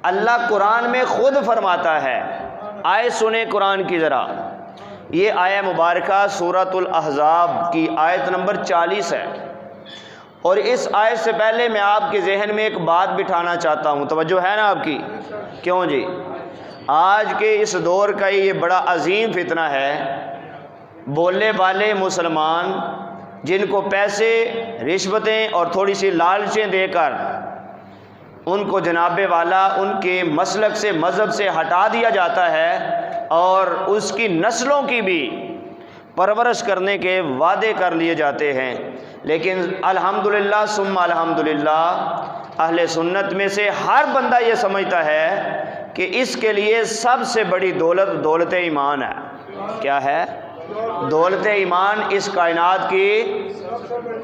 اللہ قرآن میں خود فرماتا ہے، آئے سنیں قرآن کی ذرا، یہ آیہ مبارکہ سورۃ الاحزاب کی آیت نمبر 40 ہے، اور اس آیت سے پہلے میں آپ کے ذہن میں ایک بات بٹھانا چاہتا ہوں، توجہ ہے نا آپ کی؟ کیوں جی؟ آج کے اس دور کا یہ بڑا عظیم فتنہ ہے، بولنے والے مسلمان جن کو پیسے، رشوتیں اور تھوڑی سی لالچیں دے کر ان کو جناب والا ان کے مسلک سے، مذہب سے ہٹا دیا جاتا ہے، اور اس کی نسلوں کی بھی پرورش کرنے کے وعدے کر لیے جاتے ہیں، لیکن الحمدللہ ثم الحمدللہ اہل سنت میں سے ہر بندہ یہ سمجھتا ہے کہ اس کے لیے سب سے بڑی دولت دولت ایمان ہے۔ کیا ہے؟ دولت ایمان اس کائنات کی،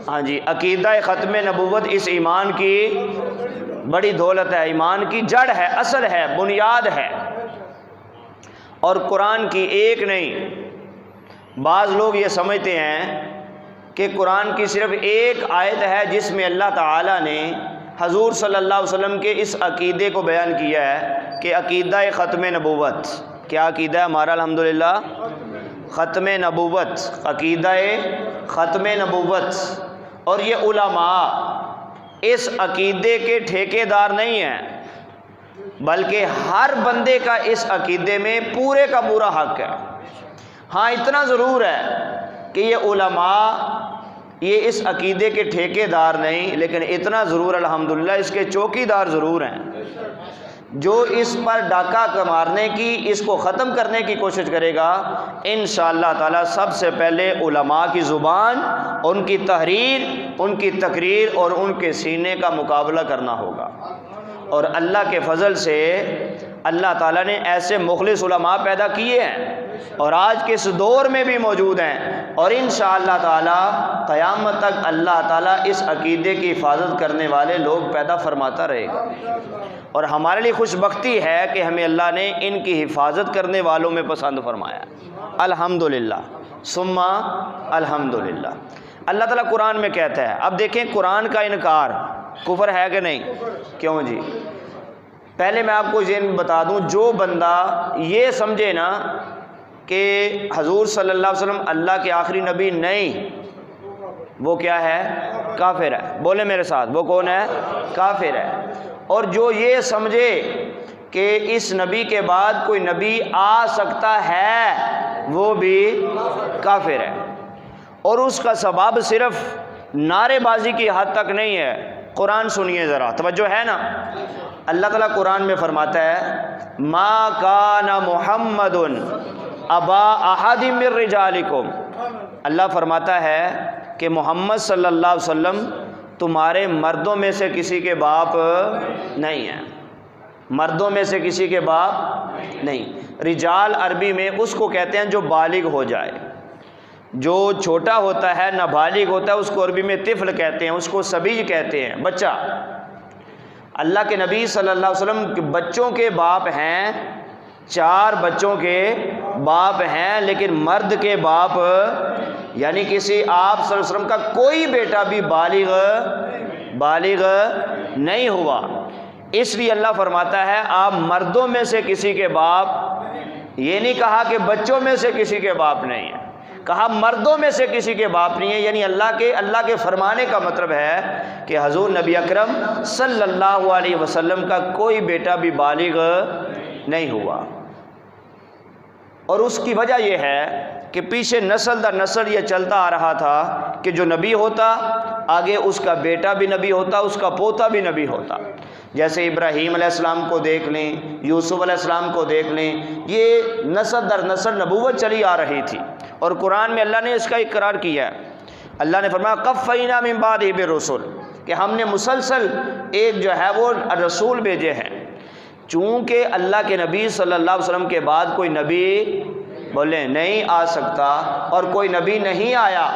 ہاں جی، عقیدہ ختم نبوت اس ایمان کی بڑی دولت ہے، ایمان کی جڑ ہے، اصل ہے، بنیاد ہے، اور قرآن کی ایک نہیں۔ بعض لوگ یہ سمجھتے ہیں کہ قرآن کی صرف ایک آیت ہے جس میں اللہ تعالیٰ نے حضور صلی اللہ علیہ وسلم کے اس عقیدے کو بیان کیا ہے کہ عقیدہ ختم نبوت۔ کیا عقیدہ ہے ہمارا؟ الحمدللہ ختم نبوت، عقیدہ ختم نبوت۔ اور یہ علماء اس عقیدے کے ٹھیکے دار نہیں ہیں، بلکہ ہر بندے کا اس عقیدے میں پورے کا پورا حق ہے۔ ہاں اتنا ضرور ہے کہ یہ علماء یہ اس عقیدے کے ٹھیکے دار نہیں، لیکن اتنا ضرور الحمدللہ اس کے چوکی دار ضرور ہیں۔ جو اس پر ڈاکہ مارنے کی، اس کو ختم کرنے کی کوشش کرے گا، انشاءاللہ تعالی سب سے پہلے علماء کی زبان، ان کی تحریر، ان کی تقریر اور ان کے سینے کا مقابلہ کرنا ہوگا۔ اور اللہ کے فضل سے اللہ تعالیٰ نے ایسے مخلص علماء پیدا کیے ہیں، اور آج کے اس دور میں بھی موجود ہیں، اور انشاءاللہ تعالی قیامت تک اللہ تعالیٰ اس عقیدے کی حفاظت کرنے والے لوگ پیدا فرماتا رہے گا۔ اور ہمارے لیے خوش بختی ہے کہ ہمیں اللہ نے ان کی حفاظت کرنے والوں میں پسند فرمایا، الحمدللہ ثم الحمدللہ۔ اللہ تعالیٰ قرآن میں کہتا ہے، اب دیکھیں قرآن کا انکار کفر ہے کہ نہیں؟ کیوں جی؟ پہلے میں آپ کو یہ بتا دوں، جو بندہ یہ سمجھے نا کہ حضور صلی اللہ علیہ وسلم اللہ کے آخری نبی نہیں، وہ کیا ہے؟ کافر ہے۔ بولے میرے ساتھ، وہ کون ہے؟ کافر ہے۔ اور جو یہ سمجھے کہ اس نبی کے بعد کوئی نبی آ سکتا ہے، وہ بھی کافر ہے، اور اس کا سبب صرف نعرے بازی کی حد تک نہیں ہے۔ قرآن سنیے ذرا، توجہ ہے نا؟ اللہ تعالیٰ قرآن میں فرماتا ہے، ما کان محمد ابا احد من رجالکم۔ اللہ فرماتا ہے کہ محمد صلی اللہ علیہ وسلم تمہارے مردوں میں سے کسی کے باپ نہیں ہیں، مردوں میں سے کسی کے باپ نہیں۔ رجال عربی میں اس کو کہتے ہیں جو بالغ ہو جائے، جو چھوٹا ہوتا ہے، نابالغ ہوتا ہے، اس کو عربی میں طفل کہتے ہیں، اس کو صبی کہتے ہیں، بچہ۔ اللہ کے نبی صلی اللہ علیہ وسلم کے بچوں کے باپ ہیں، 4 بچوں کے باپ ہیں، لیکن مرد کے باپ یعنی کسی آپ صلی اللہ علیہ وسلم کا کوئی بیٹا بھی بالغ نہیں ہوا۔ اس لیے اللہ فرماتا ہے آپ مردوں میں سے کسی کے باپ، یہ نہیں کہا کہ بچوں میں سے کسی کے باپ نہیں ہے، کہا مردوں میں سے کسی کے باپ نہیں ہے، یعنی اللہ کے فرمانے کا مطلب ہے کہ حضور نبی اکرم صلی اللہ علیہ وسلم کا کوئی بیٹا بھی بالغ نہیں ہوا۔ اور اس کی وجہ یہ ہے کہ پیچھے نسل در نسل یہ چلتا آ رہا تھا کہ جو نبی ہوتا آگے اس کا بیٹا بھی نبی ہوتا، اس کا پوتا بھی نبی ہوتا۔ جیسے ابراہیم علیہ السلام کو دیکھ لیں، یوسف علیہ السلام کو دیکھ لیں، یہ نسل در نسل نبوت چلی آ رہی تھی، اور قرآن میں اللہ نے اس کا اقرار کیا ہے۔ اللہ نے فرمایا قفینا من بعدہ بالرسل، کہ ہم نے مسلسل ایک جو ہے وہ رسول بھیجے ہیں۔ چونکہ اللہ کے نبی صلی اللہ علیہ وسلم کے بعد کوئی نبی بولے نہیں آ سکتا، اور کوئی نبی نہیں آیا،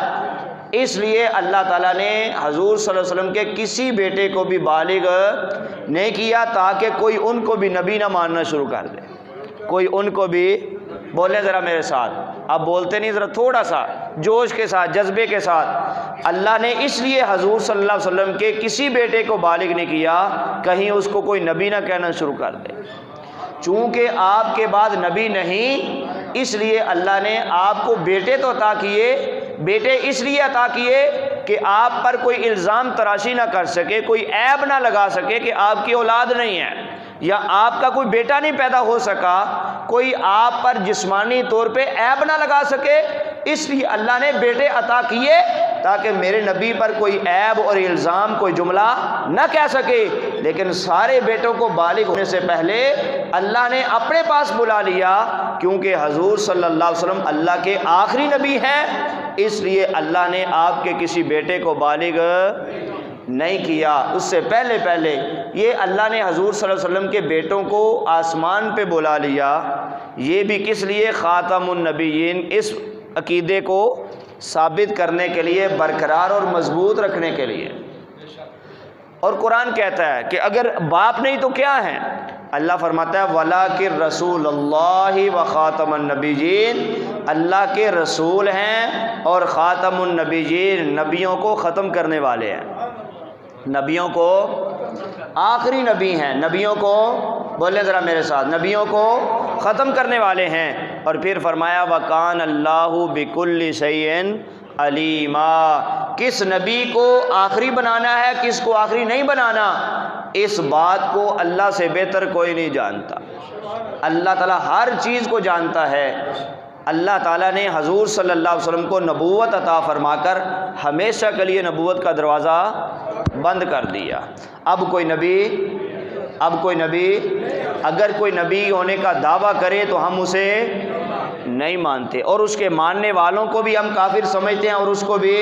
اس لیے اللہ تعالیٰ نے حضور صلی اللہ علیہ وسلم کے کسی بیٹے کو بھی بالغ نہیں کیا، تاکہ کوئی ان کو بھی نبی نہ ماننا شروع کر دے، کوئی ان کو بھی، بولے ذرا میرے ساتھ، اب بولتے نہیں، ذرا تھوڑا سا جوش کے ساتھ، جذبے کے ساتھ۔ اللہ نے اس لیے حضور صلی اللہ علیہ وسلم کے کسی بیٹے کو بالغ نہیں کیا کہیں اس کو کوئی نبی نہ کہنا شروع کر دے۔ چونکہ آپ کے بعد نبی نہیں، اس لیے اللہ نے آپ کو بیٹے تو عطا کیے، بیٹے اس لیے عطا کیے کہ آپ پر کوئی الزام تراشی نہ کر سکے، کوئی عیب نہ لگا سکے کہ آپ کی اولاد نہیں ہے، یا آپ کا کوئی بیٹا نہیں پیدا ہو سکا، کوئی آپ پر جسمانی طور پہ عیب نہ لگا سکے۔ اس لیے اللہ نے بیٹے عطا کیے تاکہ میرے نبی پر کوئی عیب اور الزام، کوئی جملہ نہ کہہ سکے۔ لیکن سارے بیٹوں کو بالغ ہونے سے پہلے اللہ نے اپنے پاس بلا لیا، کیونکہ حضور صلی اللہ علیہ وسلم اللہ کے آخری نبی ہیں، اس لیے اللہ نے آپ کے کسی بیٹے کو بالغ نہیں کیا۔ اس سے پہلے یہ اللہ نے حضور صلی اللہ علیہ وسلم کے بیٹوں کو آسمان پہ بلا لیا، یہ بھی کس لیے؟ خاتم النبیین، اس عقیدے کو ثابت کرنے کے لیے، برقرار اور مضبوط رکھنے کے لیے۔ اور قرآن کہتا ہے کہ اگر باپ نہیں تو کیا ہیں؟ اللہ فرماتا ہے وَلَٰكِن رَسُولَ اللَّهِ وَخَاتَمَ النَّبِيِّينَ، اللہ کے رسول ہیں اور خاتم النبیین، نبیوں کو ختم کرنے والے ہیں، نبیوں کو آخری نبی ہیں، نبیوں کو، بولے ذرا میرے ساتھ، نبیوں کو ختم کرنے والے ہیں۔ اور پھر فرمایا وَكَانَ اللَّهُ بِكُلِّ شَيْءٍ عَلِيمًا، کس نبی کو آخری بنانا ہے، کس کو آخری نہیں بنانا، اس بات کو اللہ سے بہتر کوئی نہیں جانتا۔ اللہ تعالیٰ ہر چیز کو جانتا ہے۔ اللہ تعالیٰ نے حضور صلی اللہ علیہ وسلم کو نبوت عطا فرما کر ہمیشہ کے لیے نبوت کا دروازہ بند کر دیا۔ اب کوئی نبی اگر کوئی نبی ہونے کا دعویٰ کرے تو ہم اسے نہیں مانتے، اور اس کے ماننے والوں کو بھی ہم کافر سمجھتے ہیں، اور اس کو بھی